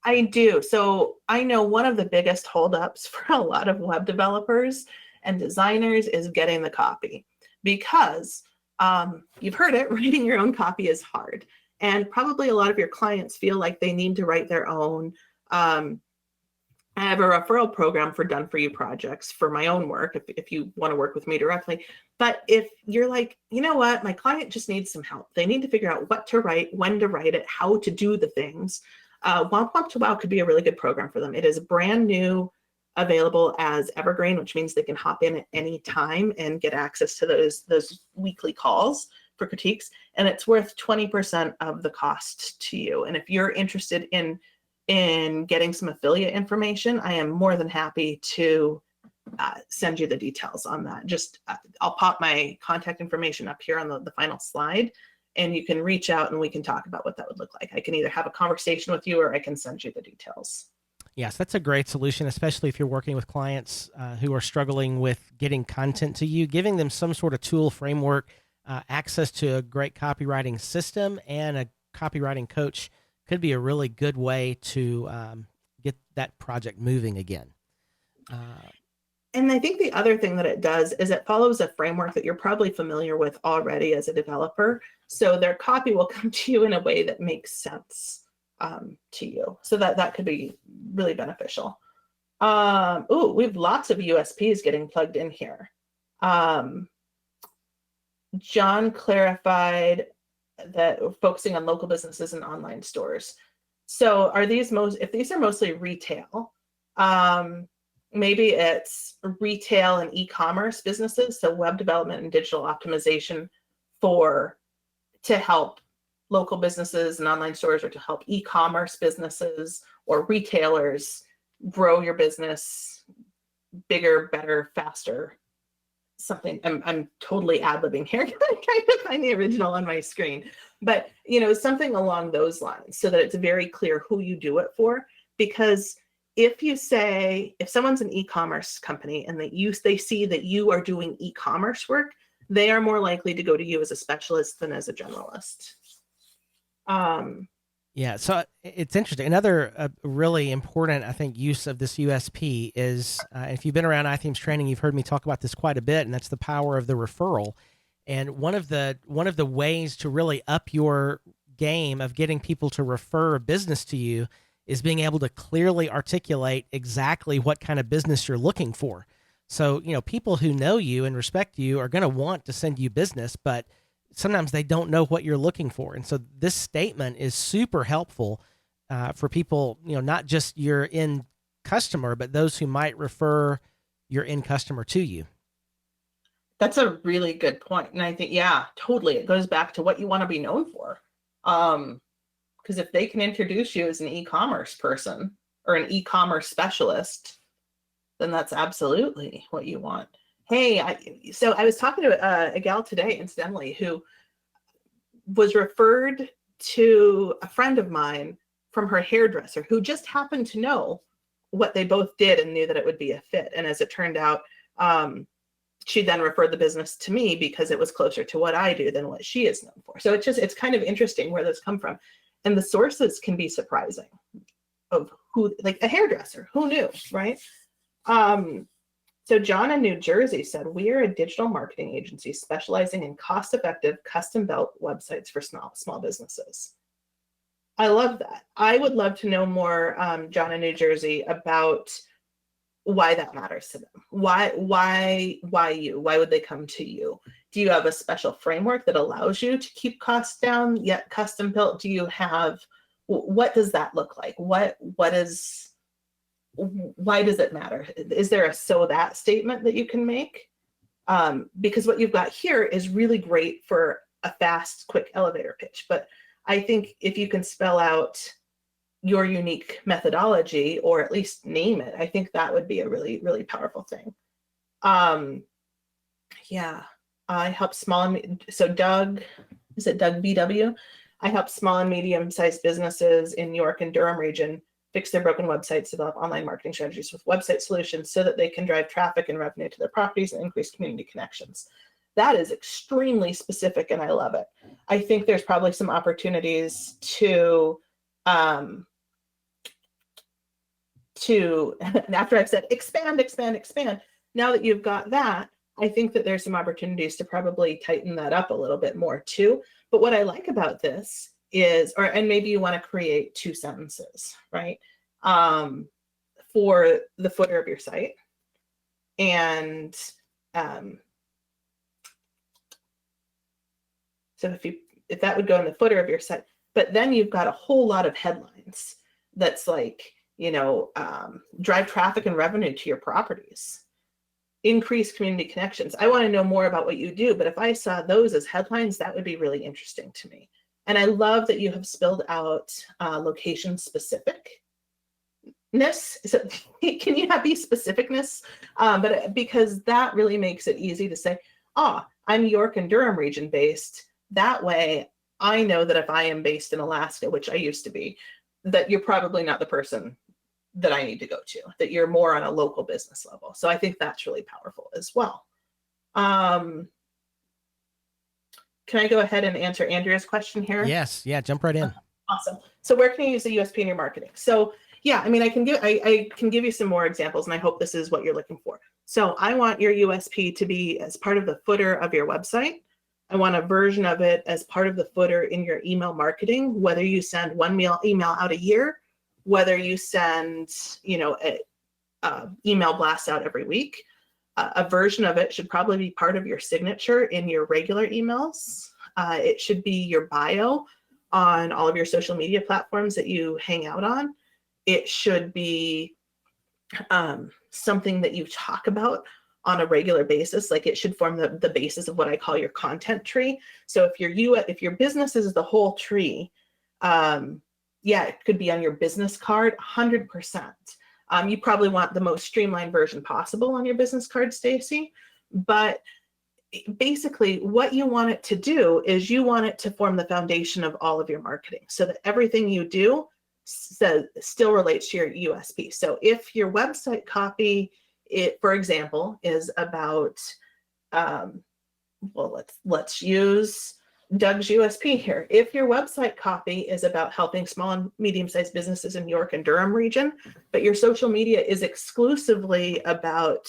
I do. So I know one of the biggest holdups for a lot of web developers and designers is getting the copy, because you've heard it, writing your own copy is hard. And probably a lot of your clients feel like they need to write their own. I have a referral program for done-for-you projects for my own work, if you want to work with me directly. But if you're like, you know what, my client just needs some help. They need to figure out what to write, when to write it, how to do the things. Womp to Wow could be a really good program for them. It is brand new, available as evergreen, which means they can hop in at any time and get access to those weekly calls for critiques. And it's worth 20% of the cost to you. And if you're interested in getting some affiliate information, I am more than happy to send you the details on that. Just I'll pop my contact information up here on the final slide, and you can reach out and we can talk about what that would look like. I can either have a conversation with you or I can send you the details. Yes, that's a great solution, especially if you're working with clients who are struggling with getting content to you. Giving them some sort of tool, framework, access to a great copywriting system and a copywriting coach could be a really good way to get that project moving again. And I think the other thing that it does is it follows a framework that you're probably familiar with already as a developer. So their copy will come to you in a way that makes sense to you. So that could be really beneficial. We have lots of USPs getting plugged in here. John clarified that we're focusing on local businesses and online stores. So if these are mostly retail, maybe it's retail and e-commerce businesses, so web development and digital optimization to help local businesses and online stores, or to help e-commerce businesses or retailers grow your business bigger, better, faster. Something I'm totally ad-libbing here. I kind of find the original on my screen, but something along those lines, so that it's very clear who you do it for. Because if someone's an e-commerce company and they see that you are doing e-commerce work, they are more likely to go to you as a specialist than as a generalist. Yeah, so it's interesting. Another really important, I think, use of this USP is, if you've been around iThemes training, you've heard me talk about this quite a bit, and that's the power of the referral. And one of the ways to really up your game of getting people to refer a business to you is being able to clearly articulate exactly what kind of business you're looking for. So, people who know you and respect you are going to want to send you business, but sometimes they don't know what you're looking for. And so this statement is super helpful for people, not just your end customer, but those who might refer your end customer to you. That's a really good point. And I think, yeah, totally. It goes back to what you want to be known for. Because if they can introduce you as an e-commerce person or an e-commerce specialist, then that's absolutely what you want. Hey, so I was talking to a gal today, incidentally, who was referred to a friend of mine from her hairdresser who just happened to know what they both did and knew that it would be a fit. And as it turned out, she then referred the business to me because it was closer to what I do than what she is known for. So it's kind of interesting where those come from. And the sources can be surprising of who, like a hairdresser, who knew, right? So John in New Jersey said, we are a digital marketing agency specializing in cost-effective, custom-built websites for small businesses. I love that. I would love to know more, John in New Jersey, about why that matters to them. Why you? Why would they come to you? Do you have a special framework that allows you to keep costs down yet custom built? Do you have, what does that look like? Why does it matter? Is there a so that statement that you can make? Because what you've got here is really great for a fast, quick elevator pitch. But I think if you can spell out your unique methodology, or at least name it, I think that would be a really, really powerful thing. Yeah, I help so Doug, is it Doug BW? I help small and medium-sized businesses in New York and Durham region fix their broken websites, develop online marketing strategies with website solutions so that they can drive traffic and revenue to their properties and increase community connections. That is extremely specific, and I love it. I think there's probably some opportunities to after I've said expand, now that you've got that, I think that there's some opportunities to probably tighten that up a little bit more too. But what I like about this is, and maybe you want to create 2 sentences, right? For the footer of your site. And so if that would go in the footer of your site, but then you've got a whole lot of headlines that's like, drive traffic and revenue to your properties, increase community connections. I want to know more about what you do, but if I saw those as headlines, that would be really interesting to me. And I love that you have spelled out location specificness. So can you have be specificness? But because that really makes it easy to say, I'm York and Durham region based. That way I know that if I am based in Alaska, which I used to be, that you're probably not the person that I need to go to, that you're more on a local business level. So I think that's really powerful as well. Can I go ahead and answer Andrea's question here? Yes. Yeah. Jump right in. Awesome. So where can you use the USP in your marketing? So yeah, I mean, I can give you some more examples, and I hope this is what you're looking for. So I want your USP to be as part of the footer of your website. I want a version of it as part of the footer in your email marketing, whether you send one email out a year, whether you send, email blasts out every week. A version of it should probably be part of your signature in your regular emails. It should be your bio on all of your social media platforms that you hang out on. It should be something that you talk about on a regular basis. Like it should form the basis of what I call your content tree. So if your business is the whole tree, it could be on your business card, 100%. You probably want the most streamlined version possible on your business card, Stacy. But basically what you want it to do is you want it to form the foundation of all of your marketing so that everything you do still relates to your USP. So if your website copy, for example, is about, let's use Doug's USP here. If your website copy is about helping small and medium-sized businesses in New York and Durham region, but your social media is exclusively about,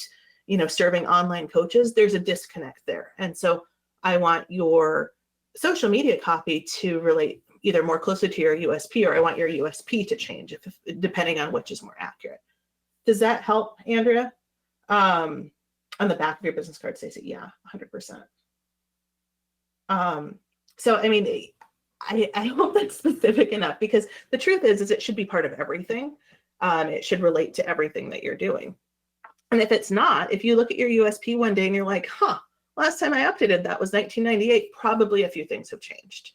serving online coaches, there's a disconnect there. And so I want your social media copy to relate either more closely to your USP, or I want your USP to change depending on which is more accurate. Does that help, Andrea? On the back of your business card, Stacey? Yeah, 100%. So, I mean, I hope that's specific enough, because the truth is it should be part of everything. It should relate to everything that you're doing. And if it's not, if you look at your USP one day and you're like, last time I updated that was 1998, probably a few things have changed.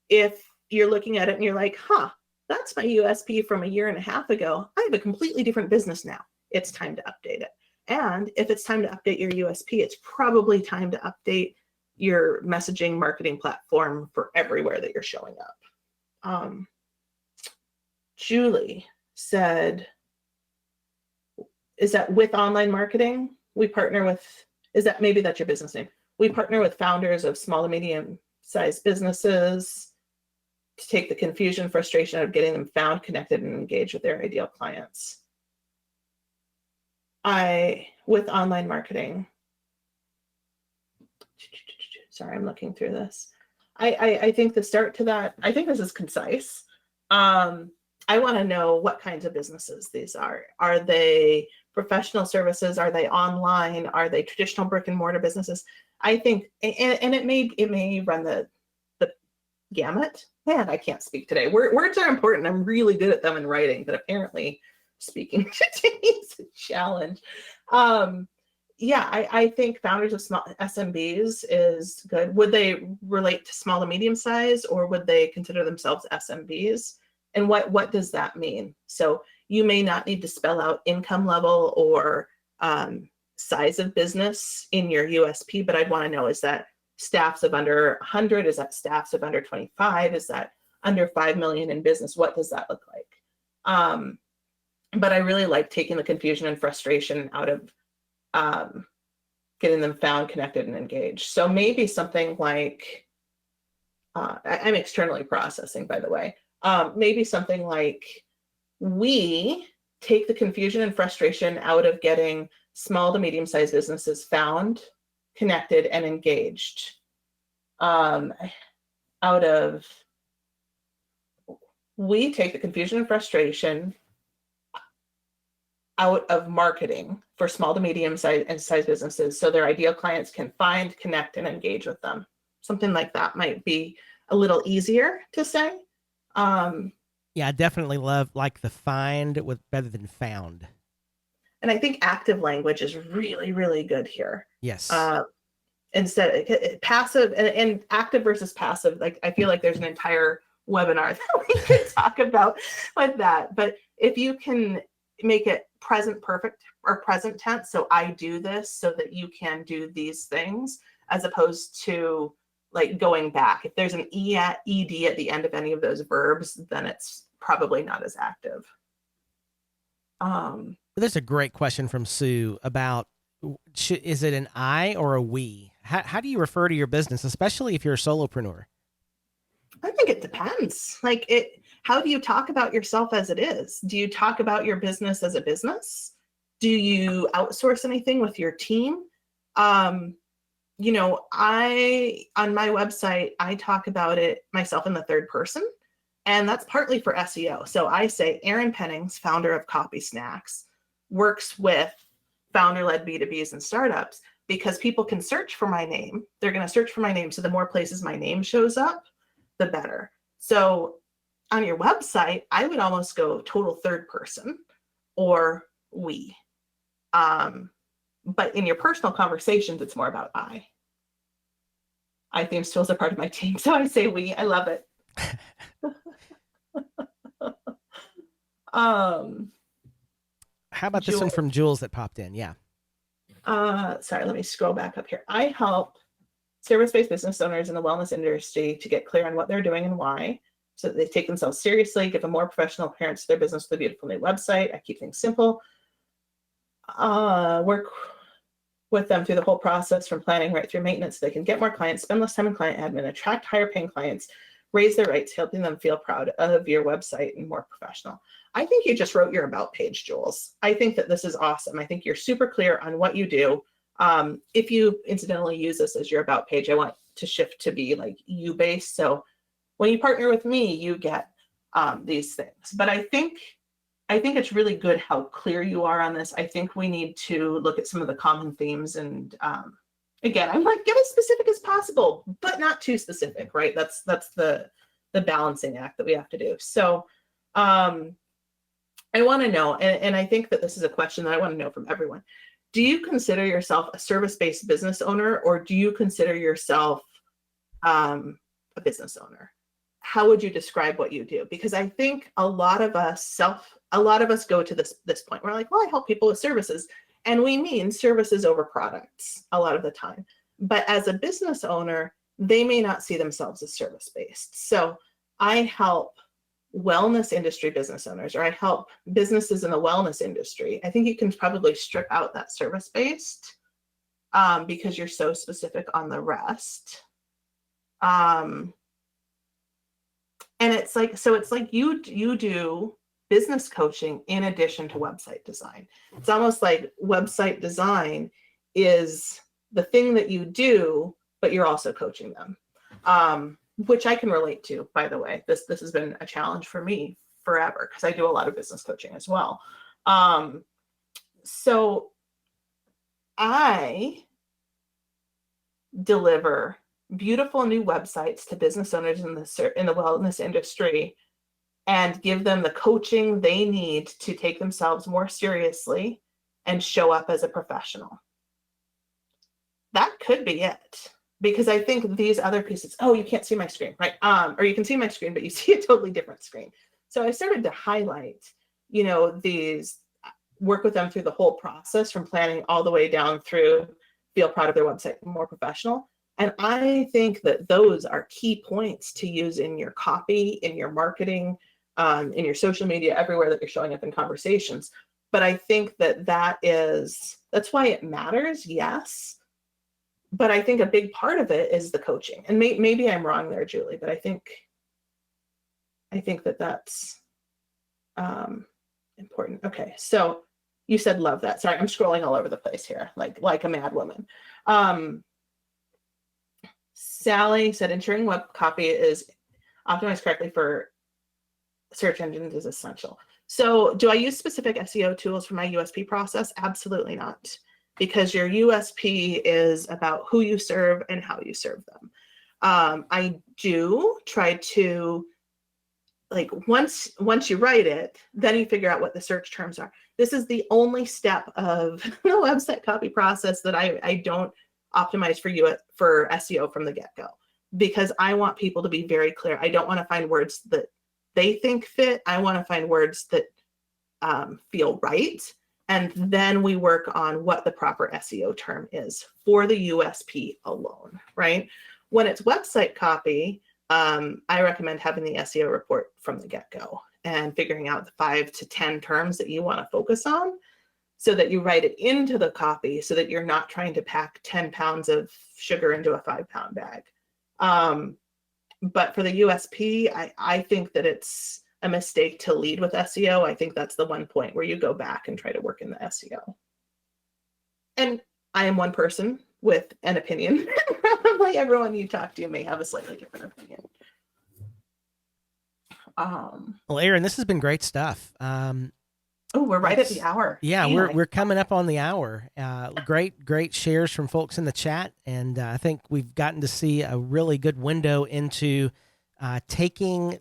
If you're looking at it and you're like, that's my USP from a year and a half ago, I have a completely different business now. It's time to update it. And if it's time to update your USP, it's probably time to update your messaging marketing platform for everywhere that you're showing up. Julie said, is that with online marketing? We partner with, maybe that's your business name. We partner with founders of small to medium sized businesses to take the confusion, frustration of getting them found, connected, and engaged with their ideal clients. With online marketing, sorry, I'm looking through this. I think the start to that, I think this is concise. I want to know what kinds of businesses these are. Are they professional services? Are they online? Are they traditional brick and mortar businesses? I think, and it may run the gamut. Man, I can't speak today. Words are important. I'm really good at them in writing, but apparently speaking today is a challenge. Yeah, I think founders of small SMBs is good. Would they relate to small to medium size, or would they consider themselves SMBs? And what does that mean? So you may not need to spell out income level or size of business in your USP, but I'd want to know, is that staffs of under 100? Is that staffs of under 25? Is that under 5 million in business? What does that look like? But I really like taking the confusion and frustration out of getting them found, connected, and engaged. So maybe something like, I'm externally processing, by the way. Maybe something like, we take the confusion and frustration out of getting small to medium-sized businesses found, connected, and engaged. We take the confusion and frustration out of marketing for small to medium-sized businesses, so their ideal clients can find, connect, and engage with them. Something like that might be a little easier to say. Yeah, I definitely love like the find with better than found. And I think active language is really, really good here. Yes. Instead, passive and active versus passive, like I feel like there's an entire webinar that we could talk about with that. But if you can make it present perfect or present tense, so I do this so that you can do these things, as opposed to like going back. If there's an ed at the end of any of those verbs, then it's probably not as active. There's a great question from Sue about, is it an I or a we? How do you refer to your business, especially if you're a solopreneur? I think it depends. How do you talk about yourself as it is? Do you talk about your business as a business? Do you outsource anything with your team? On my website, I talk about it myself in the third person, and that's partly for SEO. So I say Erin Pennings, founder of Copy Snacks, works with founder-led B2Bs and startups, because people can search for my name. They're going to search for my name. So the more places my name shows up, the better. So on your website, I would almost go total third person or we. But in your personal conversations, it's more about I. Themes tools are part of my team, so I say we. I love it. How about this one from Jules that popped in? Yeah. Sorry, let me scroll back up here. I help service-based business owners in the wellness industry to get clear on what they're doing and why, so that they take themselves seriously, give a more professional appearance to their business with a beautiful new website. I keep things simple. Work with them through the whole process, from planning right through maintenance, so they can get more clients, spend less time in client admin, attract higher paying clients, raise their rates, helping them feel proud of your website and more professional. I think you just wrote your about page, Jules. I think that this is awesome. I think you're super clear on what you do. If you incidentally use this as your about page, I want to shift to be like you based. So when you partner with me, you get these things. But I think it's really good how clear you are on this. I think we need to look at some of the common themes. And again, I'm like, get as specific as possible, but not too specific, right? That's the balancing act that we have to do. So I want to know, and I think that this is a question that I want to know from everyone. Do you consider yourself a service-based business owner, or do you consider yourself a business owner? How would you describe what you do? Because I think a lot of us go to this point. We're like, well, I help people with services, and we mean services over products a lot of the time. But as a business owner, they may not see themselves as service-based. So I help wellness industry business owners, or I help businesses in the wellness industry. I think you can probably strip out that service-based because you're so specific on the rest. And it's like, so it's like you do business coaching in addition to website design. It's almost like website design is the thing that you do, but you're also coaching them, which I can relate to, by the way. This has been a challenge for me forever because I do a lot of business coaching as well. So I deliver beautiful new websites to business owners in the wellness industry and give them the coaching they need to take themselves more seriously and show up as a professional. That could be it, because I think these other pieces, oh, you can't see my screen, right? Or you can see my screen, but you see a totally different screen. So I started to highlight, these, work with them through the whole process from planning all the way down through feel proud of their website, more professional. And I think that those are key points to use in your copy, in your marketing, in your social media, everywhere that you're showing up in conversations. But I think that's why it matters, yes. But I think a big part of it is the coaching. And maybe I'm wrong there, Julie, but I think that that's important. Okay, so you said love that. Sorry, I'm scrolling all over the place here, like a mad woman. Sally said ensuring web copy is optimized correctly for search engines is essential. So do I use specific SEO tools for my USP process? Absolutely not, because your USP is about who you serve and how you serve them. I do try to, like, once you write it, then you figure out what the search terms are. This is the only step of the website copy process that I don't optimize for SEO from the get-go, because I want people to be very clear. I don't want to find words that they think fit. I want to find words that feel right. And then we work on what the proper SEO term is for the USP alone, right? When it's website copy, I recommend having the SEO report from the get-go and figuring out the 5 to 10 terms that you want to focus on, so that you write it into the copy, so that you're not trying to pack 10 pounds of sugar into a 5-pound bag. But for the USP, I think that it's a mistake to lead with SEO. I think that's the one point where you go back and try to work in the SEO. And I am one person with an opinion. Probably everyone you talk to may have a slightly different opinion. Well, Erin, this has been great stuff. Oh, we're right at the hour. Yeah, we're coming up on the hour. Great shares from folks in the chat, and I think we've gotten to see a really good window into taking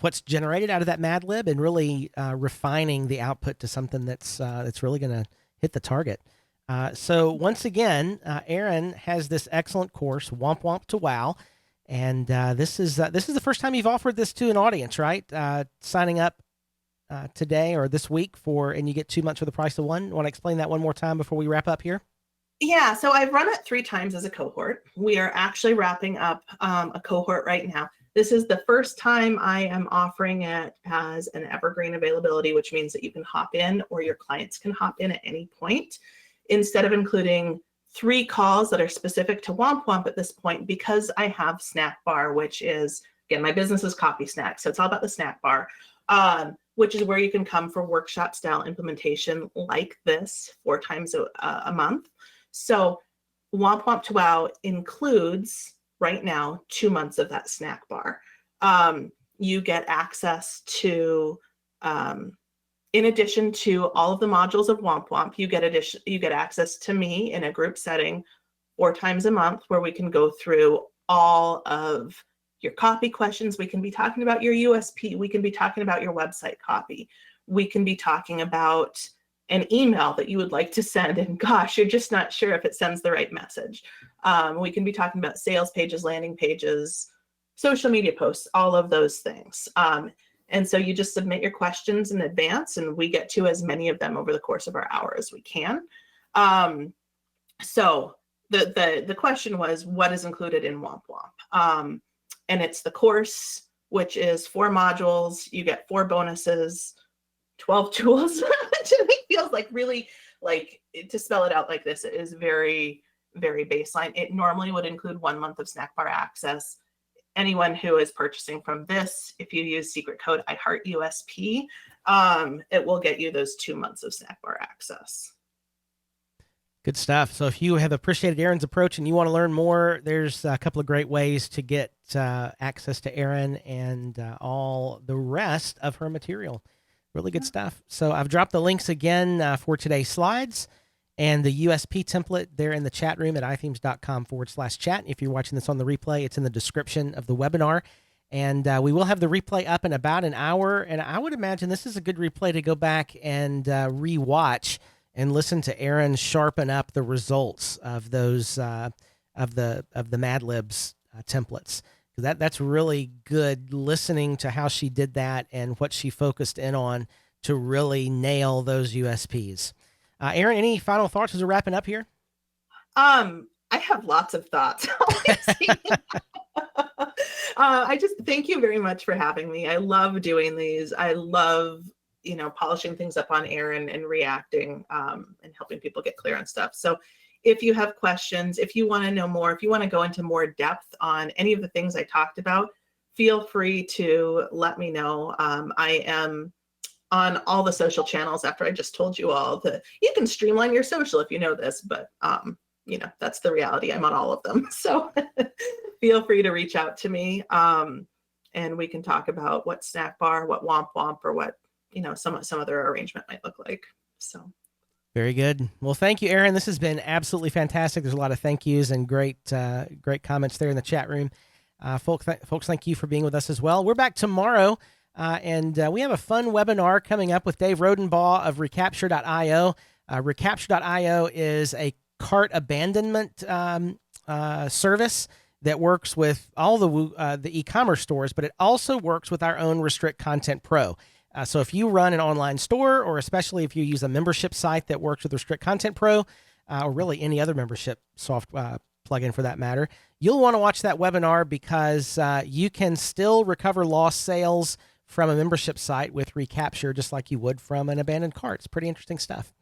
what's generated out of that Mad Lib and really refining the output to something that's really going to hit the target. So once again, Erin has this excellent course, Womp Womp to Wow, and this is the first time you've offered this to an audience, right? Signing up today or this week and you get 2 months for the price of one. Want to explain that one more time before we wrap up here? Yeah, so I've run it 3 times as a cohort. We are actually wrapping up a cohort right now. This is the first time I am offering it as an evergreen availability, which means that you can hop in or your clients can hop in at any point, instead of including 3 calls that are specific to Womp Womp at this point, because I have Snack Bar, which is, again, my business is Copy Snack, so it's all about the Snack Bar. Which is where you can come for workshop style implementation like this 4 times a month. So Womp Womp to Wow includes right now 2 months of that Snack Bar. You get access to, in addition to all of the modules of Womp Womp, you get access to me in a group setting 4 times a month, where we can go through all of your copy questions. We can be talking about your USP. We can be talking about your website copy. We can be talking about an email that you would like to send, and gosh, you're just not sure if it sends the right message. We can be talking about sales pages, landing pages, social media posts, all of those things. And so you just submit your questions in advance, and we get to as many of them over the course of our hour as we can. So the question was, what is included in Womp Womp? And it's the course, which is 4 modules. You get 4 bonuses, 12 tools. To me feels like really, like, to spell it out like this, it is very, very baseline. It normally would include 1 month of snack bar access. Anyone who is purchasing from this, if you use secret code IHEARTUSP, it will get you those 2 months of snack bar access. Good stuff. So if you have appreciated Erin's approach and you want to learn more, there's a couple of great ways to get access to Erin and all the rest of her material. Really good stuff. So I've dropped the links again for today's slides and the USP template there in the chat room at ithemes.com/chat. If you're watching this on the replay, it's in the description of the webinar. And we will have the replay up in about an hour. And I would imagine this is a good replay to go back and rewatch and listen to Erin sharpen up the results of those of the Mad Libs templates. That's really good, listening to how she did that and what she focused in on to really nail those USPs. Erin, any final thoughts as we're wrapping up here? I have lots of thoughts. I just thank you very much for having me. I love doing these. I love, polishing things up on Erin and reacting and helping people get clear on stuff. So if you have questions, if you want to know more, if you want to go into more depth on any of the things I talked about, feel free to let me know. I am on all the social channels after I just told you all that you can streamline your social if you know this, but that's the reality. I'm on all of them. So feel free to reach out to me and we can talk about what snack bar, what womp womp, or what, some other arrangement might look like. So. Very good. Well, thank you, Erin. This has been absolutely fantastic. There's a lot of thank yous and great comments there in the chat room. Folks, thank you for being with us as well. We're back tomorrow, and we have a fun webinar coming up with Dave Rodenbaugh of Recapture.io. Recapture.io is a cart abandonment service that works with all the e-commerce stores, but it also works with our own Restrict Content Pro. So if you run an online store, or especially if you use a membership site that works with Restrict Content Pro, or really any other membership plugin for that matter, you'll want to watch that webinar because you can still recover lost sales from a membership site with Recapture just like you would from an abandoned cart. It's pretty interesting stuff.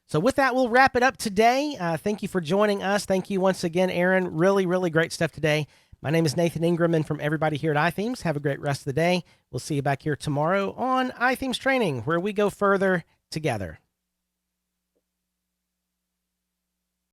So with that, we'll wrap it up today. Thank you for joining us. Thank you once again, Erin. Really, really great stuff today. My name is Nathan Ingram, and from everybody here at iThemes, have a great rest of the day. We'll see you back here tomorrow on iThemes Training, where we go further together.